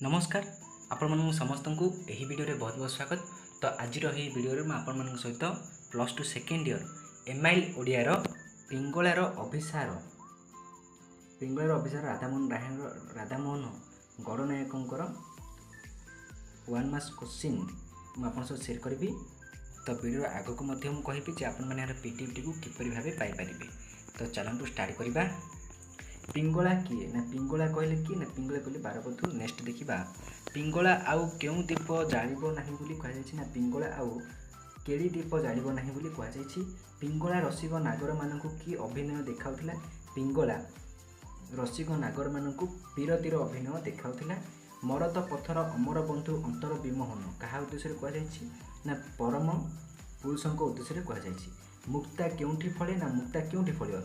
नमस्कार आपण समस्त को यही वीडियो बहुत बहुत स्वागत। तो आज वीडियो में आपण सहित +2 सेकेंड ईयर एमआईएल ओडियार पिंगलार अभिसार राधामोहन गणनायकर 1 मार्क्स क्वेश्चन मुझे सेयर करी। तो वीडियो आग को कहि आपण पीटीटी को किपर भाव पाइपर। तो चलतु स्टार्ट करवा। पिंगला किए ना पिंगला कहले किए ना पिंगला कहले बारबधू। नेक्स्ट देखा पिंगला आउ क्यों दीप जाब ना कहुई पिंगला आउ केड़ी दीप जाब ना कहुई। पिंगला रसिक नागर मानक कि अभिनय देखाउथिला। पिंगला रसिक नागर मानक पीरतीर अभिनय देखाउथिला। मरद पथर अमर बंधु अंतर विमोहन क्या उद्देश्य कहुई ना परम पुरुषों उद्देश्य कहुई। मुक्ता क्योंठी फले ना मुक्ता क्योंठी फल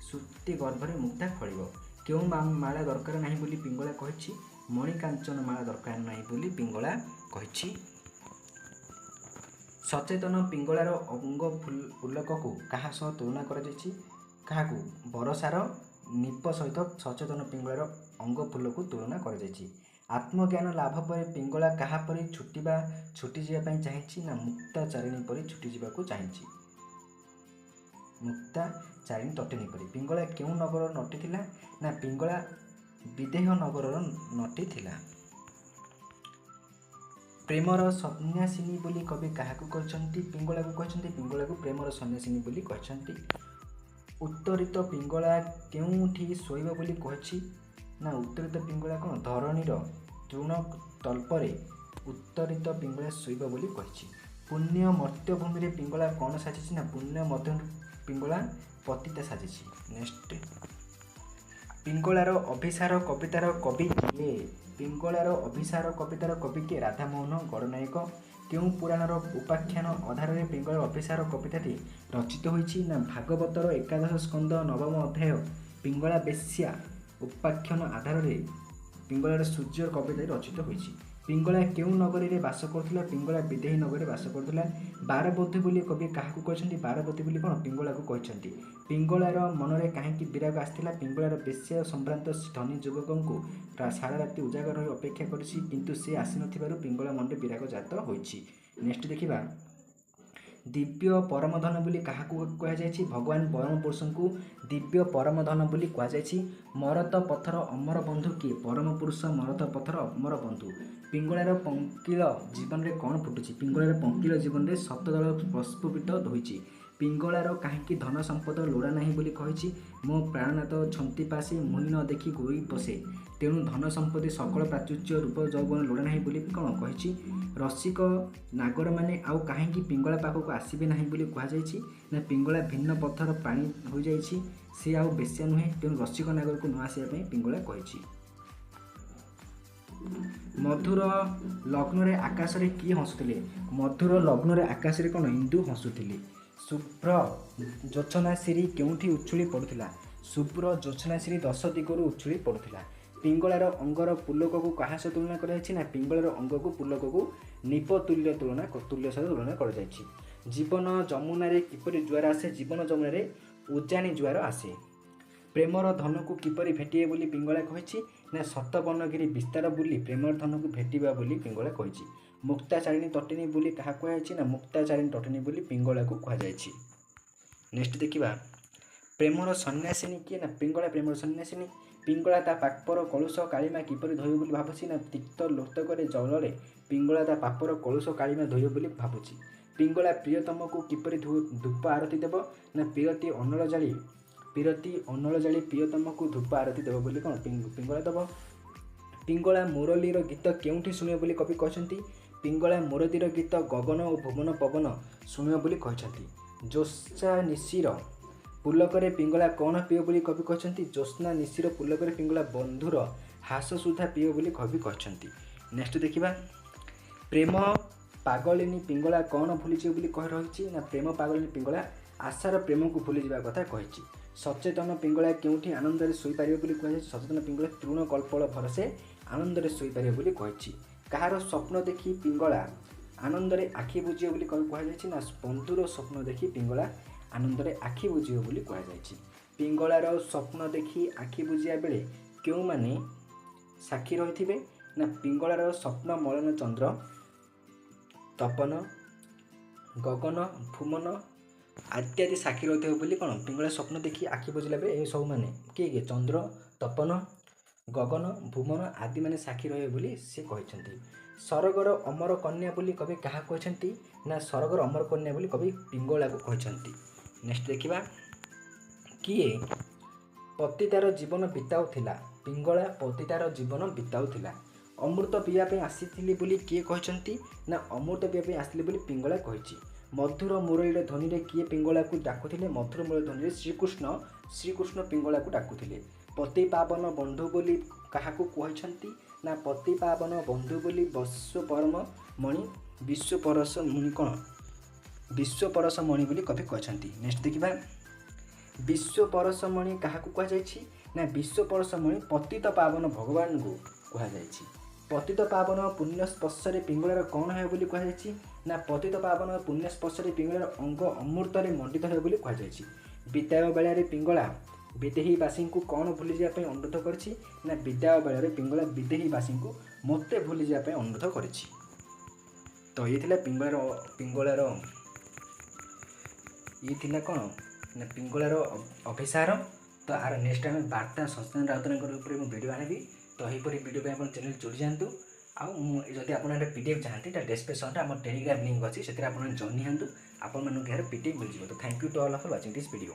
सुक्ति गर्भरे मुक्ता फल। क्यों माला दरकार नहीं बोली पिंगला कही। मणिकांचन माला दरकार नहीं बोली पिंगला कही। सचेतन पिंगलार अंग पुलक को क्या सह तुलना क्या बरसार निप सहित सचेतन पिंगलार अंग फूल को तुलना कर। आत्मज्ञान लाभ पर पिंगला क्या परी छुटी जावाई चाहिए ना मुक्ता चारिणी परी छुटी जावाक चाहिए। मुक्ता चारिणी तटिनी परी। पिंगला क्यों नगर नटी थिला ना पिंगला विदेह नगर नटी थिला। प्रेमर सन्यासिनी बोली कवि क्या कहते पिंगला को कहते पिंगला को प्रेमर सन्यासिनी बोली कहते। उत्तरित पिंगला क्योंठी शोइब बोली कही ना उत्तरित पिंगला कौन धरणीर तृण तल्परे उत्तरित पिंगला शोइब बोली कही। पुण्य मर्त्यभूमि पिंगला कौन साजिश ना पुण्य मध्य पिंगला पतिता साजिश। नेक्स्ट पिंगलार अभिसार कवितार कवि किए। पिंगलार अभिसार कवितार कवि किए राधामोहन गणनायक। क्यों पुराणर उपाख्यान आधार में पिंगलार अभिसार कविताटी रचित होईछि ना भागवतर 11 स्कंद 9 अध्याय पिंगला बेश्या उपाख्यान आधार में पिंगलार सूर्य कविता रचित होईछि। पिंगला क्यों नगरी में बास करथिला पिंगला विदेही नगरी बास करथिला। बारबधू बोली कवि क्या कहते बारबधू बोली कौन पिंगला को कहते। पिंगलार मनरे कहीं विराग आसाला पिंगलार बेश्या संभ्रांत धनी युवकों को सारा राति उजागर हो अपेक्षा करिछि किंतु से आसी नथिबारु पिंगला मनरे विराग जात होईछि। नेक्स्ट देखिबा दिव्य परमधन बोली क्या कहुई भगवान परम पुरुषों को दिव्य परमधन बोली कहुई। मरत पथर अमर बंधु किए परम पुरुष मरत पथर अमर बंधु। पिंगलार पंकिल जीवन में कौन फुटुची पिंगलार पंकिल जीवन में शतदल प्रस्फुटित होईछि। पिंगलार कहीं धन संपद लोड़ा नहीं बोली कही। मो प्राणनाथ छंती पासी मुहि न देखी गोई पशे तेणु धन संपत्ति सकल प्राचुर्य रूप जौवन लोड़ा नहीं बोली कौन कही। रसिक नागर माने आउ कहीं पिंगला पाखक आसबे नहीं बोली कहुई ना पिंगला भिन्न पथर पानी हो जाइछि से आउ बेश्या नुहे तेणु रसिक नागर को न आसवाई पिंगला कही। मधुर लग्न रे आकाश रे किए हसुथिले मधुर लग्न रे आकाश रे कौन इंदु हसुथिले। शुभ्र ज्योत्स्नाश्री क्योंठी उछुली पड़ुथिला शुभ्र ज्योत्स्नाश्री 10 दिगरु उछुली पड़ुथिला। पिंगलार अंगर पुलक को क्या सह तुलना कर पिंगलार अंग को पुलक को निप तुल्य सह तुलना कर। जीवन जमुना रे किपरि ज्वार आसे जीवन जमुना रे उजानी ज्वार आसे। प्रेमर धन को किपरि भेटिए बोली पिंगला कही ना सतबनगिरी विस्तार बुली प्रेमर धन को भेटिबा बोली पिंगला कही। मुक्ता चारिणी तटिनी बोली क्या कहुई ना मुक्ता चारिणी तटिनी बोली पिंगला को कहुई। नेक्स्ट देखिबा प्रेमर सन्यासिनी किए ना पिंगला प्रेमर सन्यासिनी। पिंगला ता पापर कलुष कालीमा किपरि धोइब बोली भाबुछि ना तिक्त लोतकरे जलरे पिंगला ता पापर कलुष कालीमा धोइब बोली भाबुछि। पिंगला प्रियतम को किपरि धूप आरती देव ना पीरती अनल जाली प्रियतम को धूप आरती देव बोली कौन पिंगला दब। पिंगला मुरलीर गीत क्योंठी शुणे बोली कवि कहते पिंगला मुरलीर गीत गगन और भुवन पवन शुणे बोली कहते। ज्योत्स्ना निशिर पुलकरे पिंगला कौन पियो बोली कवि कहते ज्योत्स्ना निशिर पुलकरे पिंगला बंधुर हास सुधा पियो बोली कवि कहते। नेक्स्ट देखिबा प्रेम पागलिनी पिंगला कौन भूली बोली कह रही ना प्रेम पागलिनी पिंगला आशार प्रेम को भूली जावा कथा कही। सचेतन पिंगला क्योंठी आनंद शोपार बोली कहुई सचेतन पिंगला तृण कल्पल भरसे आनंद शोपार बोली कही। कहार स्वप्न देखी पिंगला आनंद आखि बुझे बोली कहुई ना बंधुर स्वप्न देखी पिंगला आनंद आखि बुझे बोली कहुई। पिंगलार स्वप्न देखी आखि बुझिया बेले क्यों माने ସାକ୍ଷୀ ରହିଥିବେ? ନା ପିଙ୍ଗଳାର ସ୍ୱପ୍ନ ମଳନ ଚନ୍ଦ୍ର ତପନ ଗଗନ ଭୁମନ ଇତ୍ୟାଦି ସାକ୍ଷୀ ରହିଥିବ ବୋଲି କ'ଣ ପିଙ୍ଗଳା ସ୍ୱପ୍ନ ଦେଖି ଆଖି ବୁଜିଲା ବେଳେ ଏ ସବୁ ମାନେ କିଏ ଚନ୍ଦ୍ର ତପନ ଗଗନ ଭୁମନ ଆଦି ମାନେ ସାକ୍ଷୀ ରହିବେ ବୋଲି ସେ କହିଛନ୍ତି। ସରଗର ଅମର କନ୍ୟା ବୋଲି କବି କାହାକୁ କହିଛନ୍ତି? ନା ସରଗର ଅମର କନ୍ୟା ବୋଲି କବି ପିଙ୍ଗଳାକୁ କହିଛନ୍ତି। ନେକ୍ସଟ ଦେଖିବା, କିଏ ପତିତାର ଜୀବନ ବିତାଉଥିଲା? ପିଙ୍ଗଳା ପତିତାର ଜୀବନ ବିତାଉଥିଲା। ଅମୃତ ପିଇବା ପାଇଁ ଆସିଥିଲି ବୋଲି କିଏ କହିଛନ୍ତି? ନା ଅମୃତ ପିଇବା ପାଇଁ ଆସିଥିଲି ବୋଲି ପିଙ୍ଗଳା କହିଛି। ମଧୁର ମୁରଳୀର ଧ୍ୱନିରେ କିଏ ପିଙ୍ଗଳାକୁ ଡାକୁଥିଲେ? ମଧୁର ମୁରଳୀ ଧ୍ୱନିରେ ଶ୍ରୀକୃଷ୍ଣ ପିଙ୍ଗଳାକୁ ଡାକୁଥିଲେ। ପତି ପାବନ ବନ୍ଧୁ ବୋଲି କାହାକୁ କହିଛନ୍ତି? ନା ପତି ପାବନ ବନ୍ଧୁ ବୋଲି ବିଶ୍ୱପରଶମଣି ବୋଲି କବି କହିଛନ୍ତି। ନେକ୍ସଟ ଦେଖିବା, ବିଶ୍ୱପରଶମଣି କାହାକୁ କୁହାଯାଇଛି? ନା ବିଶ୍ୱପରଶମଣି ପତିତ ପାବନ ଭଗବାନଙ୍କୁ କୁହାଯାଇଛି। ପତିତ ପାବନ ପୁଣ୍ୟ ସ୍ପର୍ଶରେ ପିଙ୍ଗଳାର କ'ଣ ହେବ ବୋଲି କୁହାଯାଇଛି? ନା ପତିତ ପାବନ ପୁଣ୍ୟ ସ୍ପର୍ଶରେ ପିଙ୍ଗଳାର ଅଙ୍ଗ ଅମୃତରେ ମଣ୍ଡିତ ହେବ ବୋଲି କୁହାଯାଇଛି। ବିଦାୟ ବେଳାରେ ପିଙ୍ଗଳା ବିଦେହୀବାସୀଙ୍କୁ କ'ଣ ଭୁଲିଯିବା ପାଇଁ ଅନୁରୋଧ କରିଛି? ନା ବିଦାୟ ବେଳାରେ ପିଙ୍ଗଳା ବିଦେହୀବାସୀଙ୍କୁ ମୋତେ ଭୁଲିଯିବା ପାଇଁ ଅନୁରୋଧ କରିଛି। ତ ଇଏ ଥିଲା ପିଙ୍ଗଳାର ଅଭିସାର। ତ ଆର ନେକ୍ସଟ ଆମେ ବାର୍ତ୍ତା ସଂସ୍ଥାନ ରାଉତରାୟଙ୍କ ଉପରେ ମୁଁ ଭିଡ଼ିଓ ଆଣିବି। ତ ଏହିପରି ଭିଡ଼ିଓ ପାଇଁ ଆପଣ ଚ୍ୟାନେଲ ଯୋଡ଼ି ଯାଆନ୍ତୁ। ଆଉ ଯଦି ଆପଣ ଏଇଟା PDF ଚାହାନ୍ତି ତା ଡେସ୍କ୍ରିପ୍ସନରେ ଆମର ଟେଲିଗ୍ରାମ ଲିଙ୍କ୍ ଅଛି, ସେଥିରେ ଆପଣ ଜଏନ୍ ହୁଅନ୍ତୁ, ଆପଣମାନଙ୍କୁ ଏହାର PDF ମିଳିଯିବ। ତ thank you to all for watching this video.